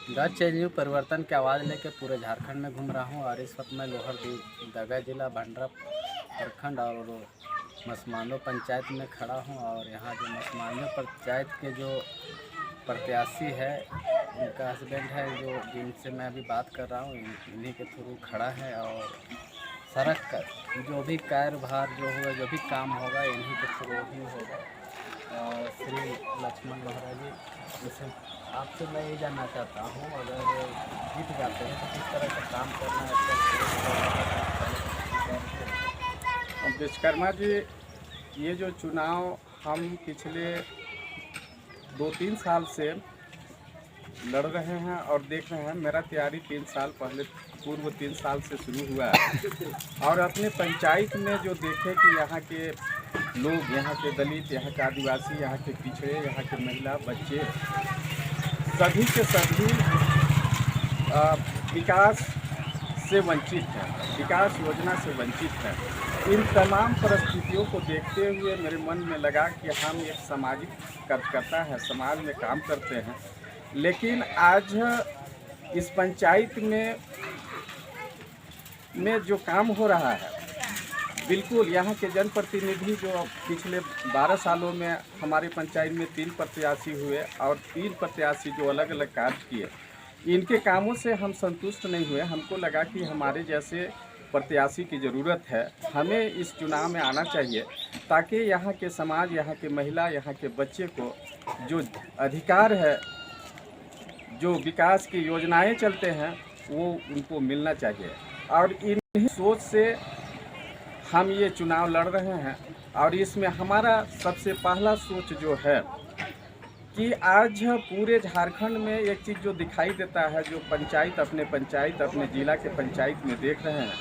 गज चेंज परिवर्तन की आवाज़ लेकर पूरे झारखंड में घूम रहा हूँ और इस वक्त मैं लोहरदगा जिला भंडरा प्रखंड और मसमानो पंचायत में खड़ा हूँ। और यहाँ जो मसमानो पंचायत के जो प्रत्याशी है उनका हस्बैंड है जिनसे मैं अभी बात कर रहा हूँ, इन्हीं के थ्रू खड़ा है। और सड़क का जो भी कार्यभार जो होगा, जो भी काम होगा, इन्हीं के थ्रू ही होगा। और श्री लक्ष्मण लोहरा जी, जैसे आपसे मैं ये जानना चाहता हूँ, अगर जीत जाते हैं तो किस तरह का काम करना है? विश्वकर्मा जी, ये जो चुनाव हम पिछले 2-3 साल से लड़ रहे हैं और देख रहे हैं, मेरा तैयारी 3 साल पहले पूर्व 3 साल से शुरू हुआ है। और अपने पंचायत में जो देखे कि यहाँ के लोग, यहाँ के दलित, यहाँ के आदिवासी, यहाँ के पिछड़े, यहाँ के महिला, बच्चे, सभी के सभी विकास से वंचित हैं, विकास योजना से वंचित हैं। इन तमाम परिस्थितियों को देखते हुए मेरे मन में लगा कि हम एक सामाजिक कार्यकर्ता हैं, समाज में काम करते हैं, लेकिन आज इस पंचायत में जो काम हो रहा है, बिल्कुल यहाँ के जनप्रतिनिधि जो पिछले 12 सालों में हमारे पंचायत में 3 प्रत्याशी हुए और 3 प्रत्याशी जो अलग अलग कार्य किए, इनके कामों से हम संतुष्ट नहीं हुए। हमको लगा कि हमारे जैसे प्रत्याशी की ज़रूरत है, हमें इस चुनाव में आना चाहिए ताकि यहाँ के समाज, यहाँ के महिला, यहाँ के बच्चे को जो अधिकार है, जो विकास की योजनाएं चलते हैं, वो उनको मिलना चाहिए। और इन्हीं सोच से हम ये चुनाव लड़ रहे हैं। और इसमें हमारा सबसे पहला सोच जो है कि आज पूरे झारखंड में एक चीज़ जो दिखाई देता है, जो पंचायत अपने ज़िला के पंचायत में देख रहे हैं,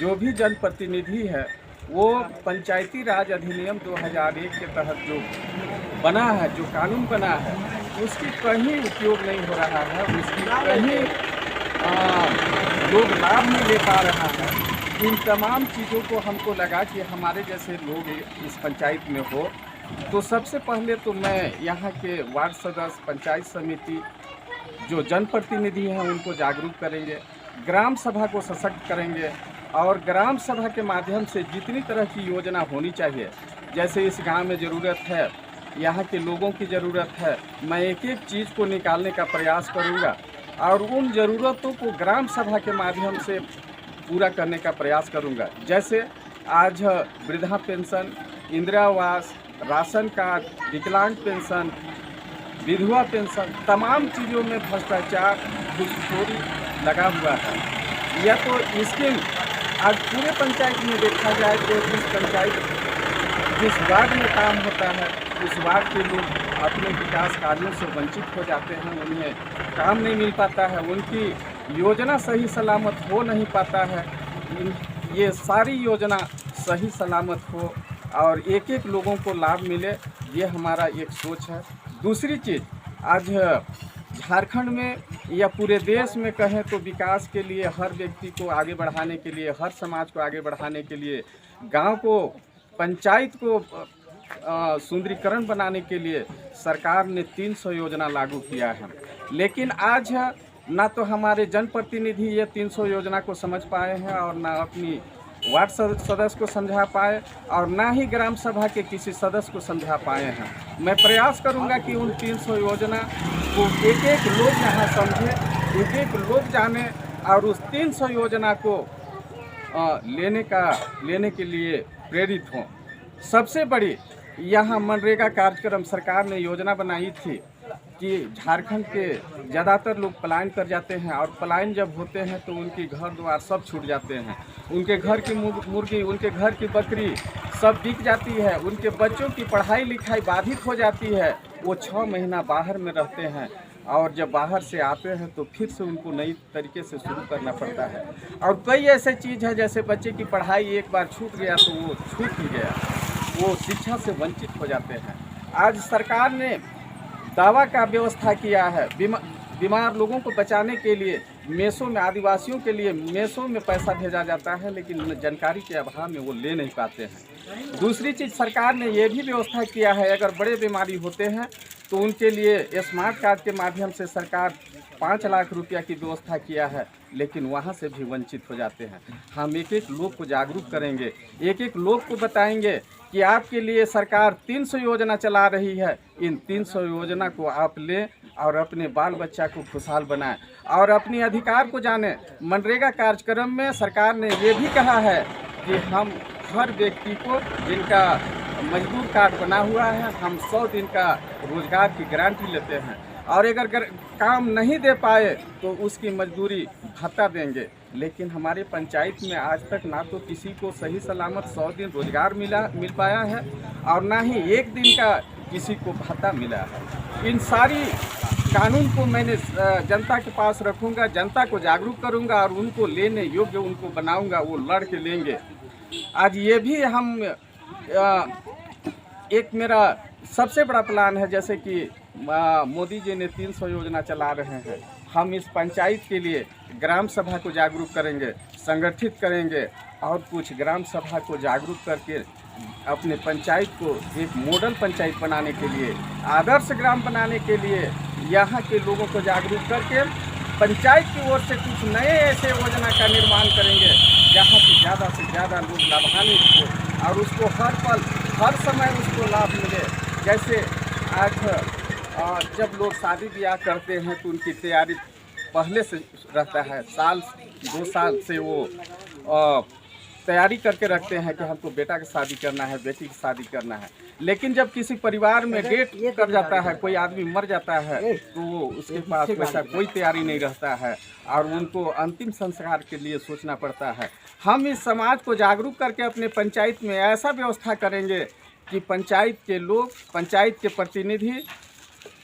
जो भी जनप्रतिनिधि है वो पंचायती राज अधिनियम 2001 के तहत जो बना है, जो कानून बना है, उसकी कहीं उपयोग नहीं हो रहा है, उसकी कहीं लोग लाभ नहीं ले पा रहा है। इन तमाम चीज़ों को हमको लगा कि हमारे जैसे लोग इस पंचायत में हो, तो सबसे पहले तो मैं यहाँ के वार्ड सदस्य, पंचायत समिति, जो जनप्रतिनिधि हैं, उनको जागरूक करेंगे, ग्राम सभा को सशक्त करेंगे और ग्राम सभा के माध्यम से जितनी तरह की योजना होनी चाहिए, जैसे इस गांव में ज़रूरत है, यहाँ के लोगों की ज़रूरत है, मैं एक एक चीज़ को निकालने का प्रयास करूँगा और उन ज़रूरतों को ग्राम सभा के माध्यम से पूरा करने का प्रयास करूँगा। जैसे आज वृद्धा पेंशन, इंदिरा आवास, राशन कार्ड, विकलांग पेंशन, विधवा पेंशन, तमाम चीज़ों में भ्रष्टाचार, घूसखोरी लगा हुआ है। या तो स्कीम आज पूरे पंचायत में देखा जाए तो जिस वार्ड में काम होता है, उस वार्ड के लोग अपने विकास कार्यों से वंचित हो जाते हैं, उन्हें काम नहीं मिल पाता है, उनकी योजना सही सलामत हो नहीं पाता है। ये सारी योजना सही सलामत हो और एक एक लोगों को लाभ मिले, ये हमारा एक सोच है। दूसरी चीज़, आज झारखंड में या पूरे देश में कहें तो विकास के लिए, हर व्यक्ति को आगे बढ़ाने के लिए, हर समाज को आगे बढ़ाने के लिए, गांव को, पंचायत को सुंदरीकरण बनाने के लिए सरकार ने 300 योजना लागू किया है। लेकिन आज ना तो हमारे जनप्रतिनिधि ये 300 योजना को समझ पाए हैं और ना अपनी वार्ड सदस्य को समझा पाए और ना ही ग्राम सभा के किसी सदस्य को समझा पाए हैं। मैं प्रयास करूंगा कि उन 300 योजना को एक एक लोग यहाँ समझे, एक एक लोग जाने और उस 300 योजना को लेने के लिए प्रेरित हों। सबसे बड़ी यहाँ मनरेगा कार्यक्रम सरकार ने योजना बनाई थी कि झारखंड के ज़्यादातर लोग पलायन कर जाते हैं और पलायन जब होते हैं तो उनकी घर द्वार सब छूट जाते हैं, उनके घर की मुर्गी, उनके घर की बकरी सब बिक जाती है, उनके बच्चों की पढ़ाई लिखाई बाधित हो जाती है, वो 6 महीना बाहर में रहते हैं और जब बाहर से आते हैं तो फिर से उनको नई तरीके से शुरू करना पड़ता है। और कई ऐसे चीज़ है, जैसे बच्चे की पढ़ाई एक बार छूट गया तो वो छूट ही गया, वो शिक्षा से वंचित हो जाते हैं। आज सरकार ने दवा का व्यवस्था किया है, बीमार लोगों को बचाने के लिए मेसों में, आदिवासियों के लिए मेसों में पैसा भेजा जाता है, लेकिन जानकारी के अभाव में वो ले नहीं पाते हैं। दूसरी चीज़, सरकार ने ये भी व्यवस्था किया है, अगर बड़े बीमारी होते हैं तो उनके लिए स्मार्ट कार्ड के माध्यम से सरकार 5 लाख रुपया की व्यवस्था किया है, लेकिन वहाँ से भी वंचित हो जाते हैं। हम एक एक लोग को जागरूक करेंगे, एक एक लोग को बताएंगे कि आपके लिए सरकार 300 योजना चला रही है। इन 300 योजना को आप लें और अपने बाल बच्चा को खुशहाल बनाएं और अपने अधिकार को जानें। मनरेगा कार्यक्रम में सरकार ने ये भी कहा है कि हम हर व्यक्ति को जिनका मजदूर कार्ड बना हुआ है, हम 100 दिन का रोजगार की गारंटी लेते हैं और अगर काम नहीं दे पाए तो उसकी मजदूरी भत्ता देंगे। लेकिन हमारे पंचायत में आज तक ना तो किसी को सही सलामत 100 दिन रोजगार मिल पाया है और ना ही 1 दिन का किसी को भत्ता मिला है। इन सारी कानून को मैंने जनता के पास रखूंगा, जनता को जागरूक करूंगा और उनको लेने योग्य उनको बनाऊंगा, वो लड़ के लेंगे। आज ये भी हम एक मेरा सबसे बड़ा प्लान है, जैसे कि मोदी जी ने 300 योजना चला रहे हैं, हम इस पंचायत के लिए ग्राम सभा को जागरूक करेंगे, संगठित करेंगे और कुछ ग्राम सभा को जागरूक करके अपने पंचायत को एक मॉडल पंचायत बनाने के लिए, आदर्श ग्राम बनाने के लिए यहाँ के लोगों को जागरूक करके पंचायत की ओर से कुछ नए ऐसे योजना का निर्माण करेंगे जहाँ से ज़्यादा लोग लाभान्वित हो और उसको हर पल हर समय उसको लाभ मिले। जैसे आज जब लोग शादी ब्याह करते हैं तो उनकी तैयारी पहले से रहता है, 1-2 साल से वो तैयारी करके रखते हैं कि हमको बेटा की शादी करना है, बेटी की शादी करना है। लेकिन जब किसी परिवार में डेथ कर जाता है, कोई आदमी मर जाता है, तो उसके पास वैसा कोई तैयारी नहीं रहता है और उनको अंतिम संस्कार के लिए सोचना पड़ता है। हम इस समाज को जागरूक करके अपने पंचायत में ऐसा व्यवस्था करेंगे कि पंचायत के लोग, पंचायत के प्रतिनिधि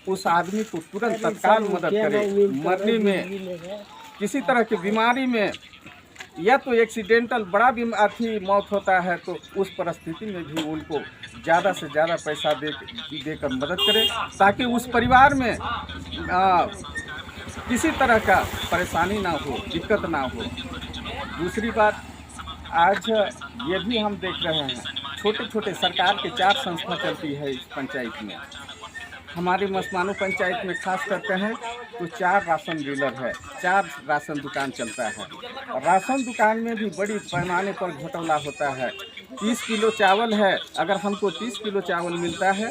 उस आदमी को तुरंत तत्काल मदद करें। मरने में, किसी तरह की बीमारी में या तो एक्सीडेंटल बड़ा मौत होता है तो उस परिस्थिति में भी उनको ज़्यादा से ज़्यादा पैसा देकर मदद करें ताकि उस परिवार में किसी तरह का परेशानी ना हो, दिक्कत ना हो। दूसरी बात, आज ये भी हम देख रहे हैं, छोटे छोटे सरकार के 4 संस्था चलती है इस पंचायत में। हमारी मसमानो पंचायत में खास करते हैं तो 4 राशन डीलर है, 4 राशन दुकान चलता है। और राशन दुकान में भी बड़ी पैमाने पर घोटाला होता है। 30 किलो चावल है, अगर हमको 30 किलो चावल मिलता है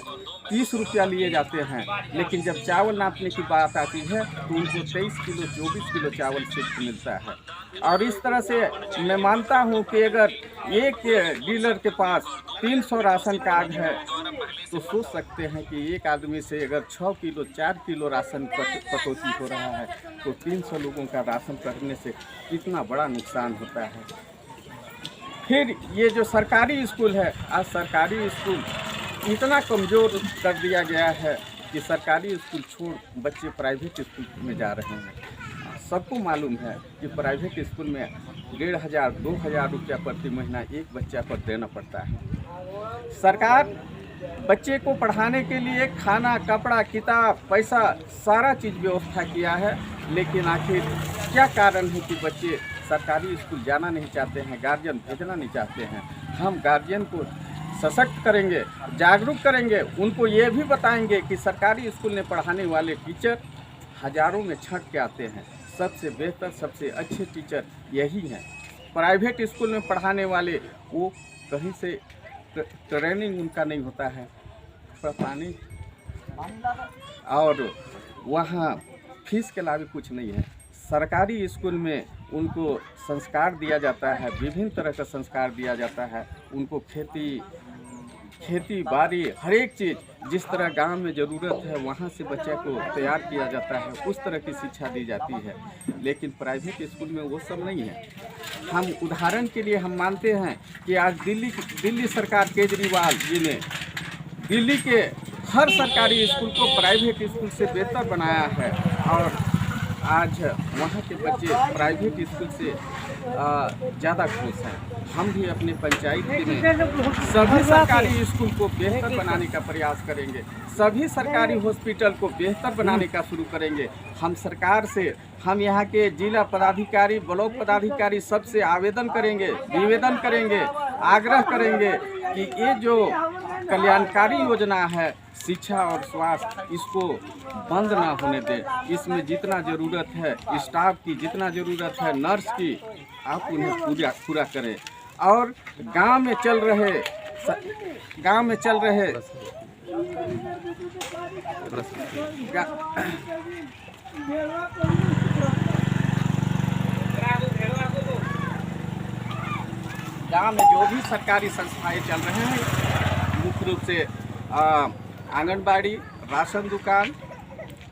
30 रुपया लिए जाते हैं, लेकिन जब चावल नापने की बात आती है तो उनको 23 किलो 24 किलो चावल सिर्फ मिलता है। और इस तरह से मैं मानता हूँ कि अगर एक डीलर के पास 300 राशन कार्ड है तो सोच सकते हैं कि एक आदमी से अगर 6 किलो 4 किलो राशन कटौती हो रहा है तो 300 लोगों का राशन करने से कितना बड़ा नुकसान होता है। फिर ये जो सरकारी स्कूल है, आज सरकारी स्कूल इतना कमज़ोर कर दिया गया है कि सरकारी स्कूल छोड़ बच्चे प्राइवेट स्कूल में जा रहे हैं। सबको मालूम है कि प्राइवेट स्कूल में 1500-2000 रुपया प्रति महीना एक बच्चा पर देना पड़ता है। सरकार बच्चे को पढ़ाने के लिए खाना, कपड़ा, किताब, पैसा सारा चीज़ व्यवस्था किया है, लेकिन आखिर क्या कारण है कि बच्चे सरकारी स्कूल जाना नहीं चाहते हैं, गार्जियन भेजना नहीं चाहते हैं। हम गार्जियन को सशक्त करेंगे, जागरूक करेंगे, उनको ये भी बताएंगे कि सरकारी स्कूल में पढ़ाने वाले टीचर हज़ारों में छँट के आते हैं। सबसे बेहतर, सबसे अच्छे टीचर यही हैं। प्राइवेट स्कूल में पढ़ाने वाले वो कहीं से ट्रेनिंग उनका नहीं होता है, पता नहीं, और वहाँ फीस के अलावा कुछ नहीं है। सरकारी स्कूल में उनको संस्कार दिया जाता है, विभिन्न तरह का संस्कार दिया जाता है। उनको खेती बाड़ी हर एक चीज़ जिस तरह गांव में ज़रूरत है वहाँ से बच्चे को तैयार किया जाता है, उस तरह की शिक्षा दी जाती है। लेकिन प्राइवेट स्कूल में वो सब नहीं है। हम उदाहरण के लिए हम मानते हैं कि आज दिल्ली सरकार केजरीवाल जी ने दिल्ली के हर सरकारी स्कूल को प्राइवेट स्कूल से बेहतर बनाया है और आज वहाँ के बच्चे प्राइवेट स्कूल से ज़्यादा खुश हैं। हम भी अपने पंचायत में सभी सरकारी स्कूल को बेहतर बनाने का प्रयास करेंगे, सभी सरकारी हॉस्पिटल को बेहतर बनाने का शुरू करेंगे। हम सरकार से, हम यहाँ के जिला पदाधिकारी, ब्लॉक पदाधिकारी सबसे आवेदन करेंगे, निवेदन करेंगे, आग्रह करेंगे कि ये जो कल्याणकारी योजना है शिक्षा और स्वास्थ्य इसको बंद ना होने दें। इसमें जितना ज़रूरत है स्टाफ की, जितना ज़रूरत है नर्स की, आप उन्हें पूरा करें। और गांव में चल रहे गांव में जो भी सरकारी संस्थाएं चल रहे हैं, मुख्य रूप से आंगनबाड़ी, राशन दुकान,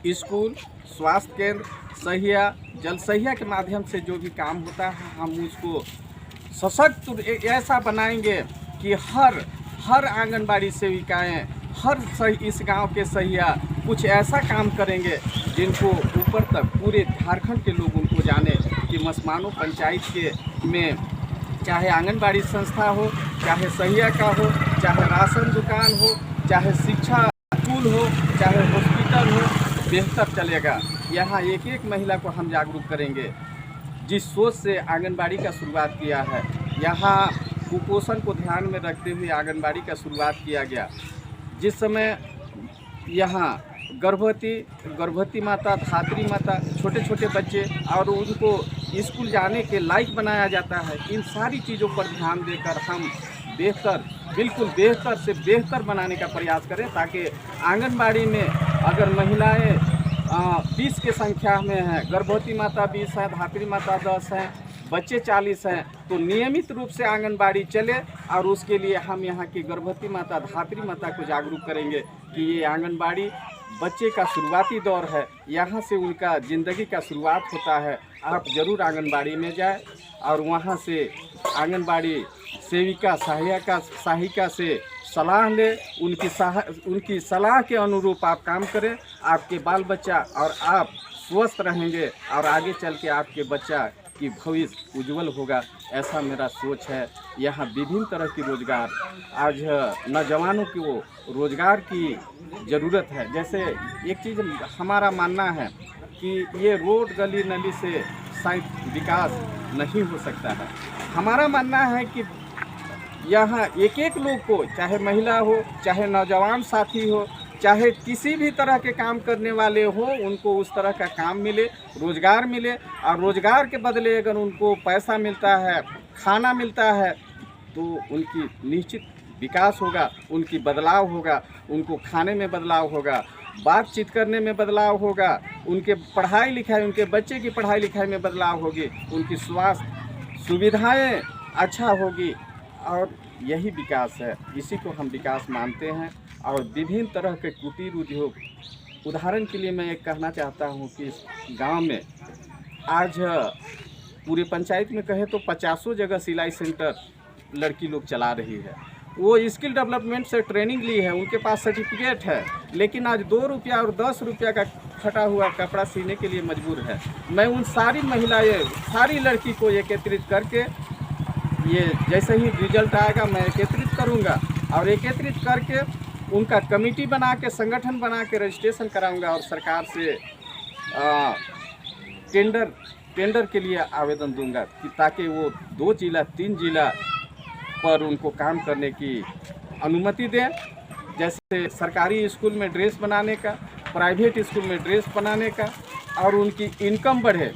स्कूल, स्वास्थ्य केंद्र, सहिया, जल सहिया के माध्यम से जो भी काम होता है, हम उसको सशक्त ऐसा बनाएंगे कि हर आंगनबाड़ी सेविकाएं, इस गांव के सहिया कुछ ऐसा काम करेंगे जिनको ऊपर तक पूरे झारखंड के लोग उनको जाने कि मसमानो पंचायत के में चाहे आंगनबाड़ी संस्था हो, चाहे सहिया का हो, चाहे राशन दुकान हो, चाहे शिक्षा स्कूल हो, चाहे हॉस्पिटल हो, बेहतर चलेगा। यहाँ एक एक महिला को हम जागरूक करेंगे। जिस सोच से आंगनबाड़ी का शुरुआत किया है, यहाँ कुपोषण को ध्यान में रखते हुए आंगनबाड़ी का शुरुआत किया गया। जिस समय यहाँ गर्भवती माता, धात्री माता, छोटे छोटे बच्चे और उनको स्कूल जाने के लायक बनाया जाता है, इन सारी चीज़ों पर ध्यान देकर हम बिल्कुल बेहतर से बेहतर बनाने का प्रयास करें, ताकि आंगनबाड़ी में अगर महिलाएं 20 के संख्या में हैं, गर्भवती माता 20 है, धात्री माता 10 हैं, बच्चे 40 हैं, तो नियमित रूप से आंगनबाड़ी चले। और उसके लिए हम यहाँ की गर्भवती माता, धात्री माता को जागरूक करेंगे कि ये आंगनबाड़ी बच्चे का शुरुआती दौर है, यहाँ से उनका ज़िंदगी का शुरुआत होता है। आप ज़रूर आंगनबाड़ी में जाएं और वहाँ से आंगनबाड़ी सेविका, सहायिका से सलाह लें। उनकी सलाह के अनुरूप आप काम करें। आपके बाल बच्चा और आप स्वस्थ रहेंगे और आगे चल के आपके बच्चा की भविष्य उज्जवल होगा, ऐसा मेरा सोच है। यहाँ विभिन्न तरह की रोज़गार, आज नौजवानों को रोज़गार की ज़रूरत है। जैसे एक चीज़ हमारा मानना है कि ये रोड गली नली से शायद विकास नहीं हो सकता है। हमारा मानना है कि यहाँ एक एक लोग को, चाहे महिला हो, चाहे नौजवान साथी हो, चाहे किसी भी तरह के काम करने वाले हो, उनको उस तरह का काम मिले, रोज़गार मिले। और रोज़गार के बदले अगर उनको पैसा मिलता है, खाना मिलता है, तो उनकी निश्चित विकास होगा, उनकी बदलाव होगा, उनको खाने में बदलाव होगा, बातचीत करने में बदलाव होगा, उनके पढ़ाई लिखाई, उनके बच्चे की पढ़ाई लिखाई में बदलाव होगी, उनकी स्वास्थ्य सुविधाएं अच्छा होगी। और यही विकास है, इसी को हम विकास मानते हैं। और विभिन्न तरह के कुटीर उद्योग, उदाहरण के लिए मैं एक कहना चाहता हूँ कि इस गांव में आज पूरे पंचायत में कहे तो 50 जगह सिलाई सेंटर लड़की लोग चला रही है। वो स्किल डेवलपमेंट से ट्रेनिंग ली है, उनके पास सर्टिफिकेट है, लेकिन आज 2 रुपया और 10 रुपया का फटा हुआ कपड़ा सीने के लिए मजबूर है। मैं उन सारी महिलाएं, सारी लड़की को एकत्रित करके, ये जैसे ही रिजल्ट आएगा मैं एकत्रित करूंगा और एकत्रित करके उनका कमेटी बना के, संगठन बना के रजिस्ट्रेशन कराऊंगा और सरकार से टेंडर के लिए आवेदन दूंगा कि ताकि वो 2 जिला 3 जिला पर उनको काम करने की अनुमति दें। जैसे सरकारी स्कूल में ड्रेस बनाने का, प्राइवेट स्कूल में ड्रेस बनाने का, और उनकी इनकम बढ़े।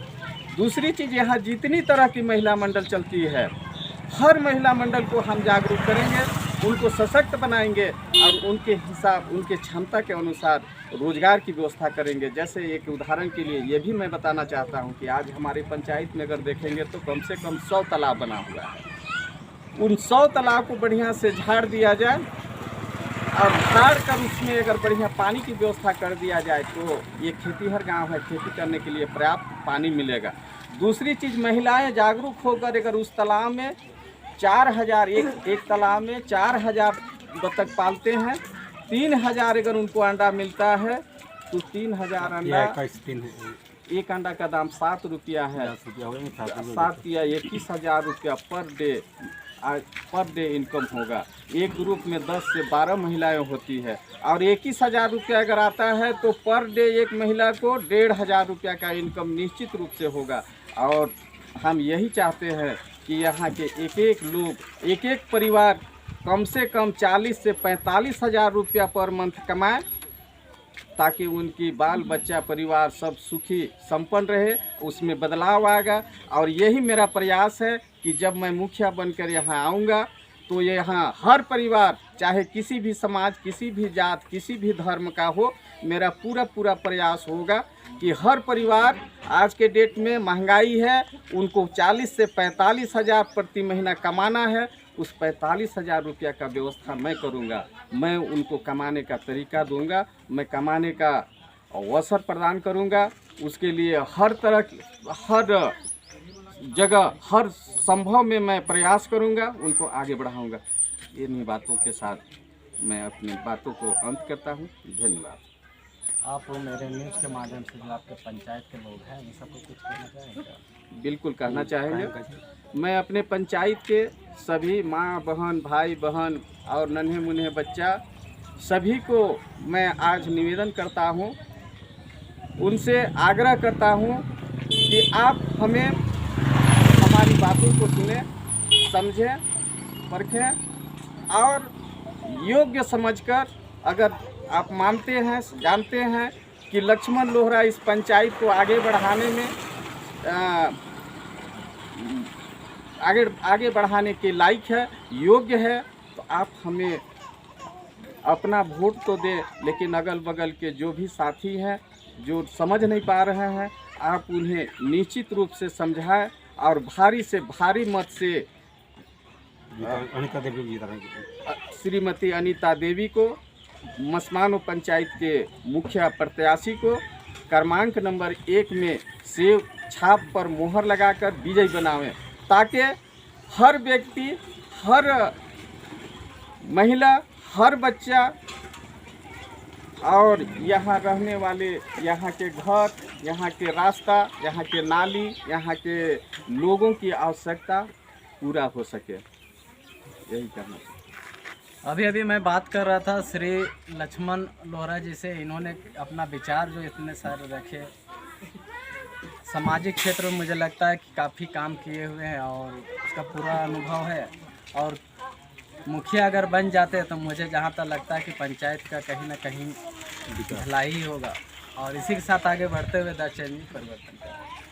दूसरी चीज़, यहाँ जितनी तरह की महिला मंडल चलती है, हर महिला मंडल को हम जागरूक करेंगे, उनको सशक्त बनाएंगे और उनके हिसाब, उनके क्षमता के अनुसार रोज़गार की व्यवस्था करेंगे। जैसे एक उदाहरण के लिए ये भी मैं बताना चाहता हूँ कि आज हमारी पंचायत में अगर देखेंगे तो कम से कम 100 तालाब बना हुआ है। उन 100 तालाब को बढ़िया से झाड़ दिया जाए और झाड़ कर उसमें अगर बढ़िया पानी की व्यवस्था कर दिया जाए तो ये खेतीहर गांव है, खेती करने के लिए पर्याप्त पानी मिलेगा। दूसरी चीज़, महिलाएं जागरूक होकर अगर उस तालाब में 4000, एक तालाब में 4000 बतख पालते हैं, 3000 अगर उनको अंडा मिलता है तो 3000 अंडा, एक अंडा का दाम 7 रुपया है, 7 या 21,000 रुपया पर डे इनकम होगा। एक ग्रुप में 10 से 12 महिलाएं होती है और 21,000 रुपया अगर आता है तो पर डे एक महिला को 1,500 रुपया का इनकम निश्चित रूप से होगा। और हम यही चाहते हैं कि यहाँ के एक एक लोग, एक एक परिवार कम से कम 40 से 45 हज़ार रुपया पर मंथ कमाएं, ताकि उनकी बाल बच्चा परिवार सब सुखी संपन्न रहे। उसमें बदलाव आएगा। और यही मेरा प्रयास है कि जब मैं मुखिया बनकर यहाँ आऊँगा तो ये यहाँ हर परिवार, चाहे किसी भी समाज, किसी भी जात, किसी भी धर्म का हो, मेरा पूरा प्रयास होगा कि हर परिवार, आज के डेट में महंगाई है, उनको 40 से 45 हज़ार प्रति महीना कमाना है। उस 45 हज़ार रुपया का व्यवस्था मैं करूँगा। मैं उनको कमाने का तरीका दूँगा, मैं कमाने का अवसर प्रदान करूँगा। उसके लिए हर तरह की, हर जगह, हर संभव में मैं प्रयास करूँगा, उनको आगे बढ़ाऊँगा। इन्हीं बातों के साथ मैं अपनी बातों को अंत करता हूँ। धन्यवाद। आप मेरे न्यूज़ के माध्यम से जो आपके पंचायत के लोग हैं इन सबको कुछ कहना चाहेंगे? बिल्कुल कहना चाहेंगे। मैं अपने पंचायत के सभी माँ बहन, भाई बहन और नन्हे मुन्हे बच्चा, सभी को मैं आज निवेदन करता हूँ, उनसे आग्रह करता हूँ कि आप हमें, हमारी बातों को सुने, समझें, परखें और योग्य समझकर, अगर आप मानते हैं, जानते हैं कि लक्ष्मण लोहरा इस पंचायत को आगे बढ़ाने में आगे बढ़ाने के लायक है, योग्य है, तो आप हमें अपना वोट तो दें। लेकिन अगल बगल के जो भी साथी हैं जो समझ नहीं पा रहे हैं, आप उन्हें निश्चित रूप से समझाएं और भारी से भारी मत से श्रीमती अनीता देवी को, मसमानो पंचायत के मुखिया प्रत्याशी को क्रमांक नंबर 1 में सेव छाप पर मोहर लगाकर विजयी बनावें, ताकि हर व्यक्ति, हर महिला, हर बच्चा और यहाँ रहने वाले, यहाँ के घर, यहाँ के रास्ता, यहाँ के नाली, यहाँ के लोगों की आवश्यकता पूरा हो सके। यही करना चाहिए। अभी मैं बात कर रहा था श्री लक्ष्मण लोहरा जी से। इन्होंने अपना विचार जो इतने सारे रखे, सामाजिक क्षेत्र में मुझे लगता है कि काफ़ी काम किए हुए हैं और उसका पूरा अनुभव है। और मुखिया अगर बन जाते तो मुझे जहाँ तक लगता है कि पंचायत का कहीं ना कहीं भलाई ही होगा। और इसी के साथ आगे बढ़ते हुए द चेंज परिवर्तन करें।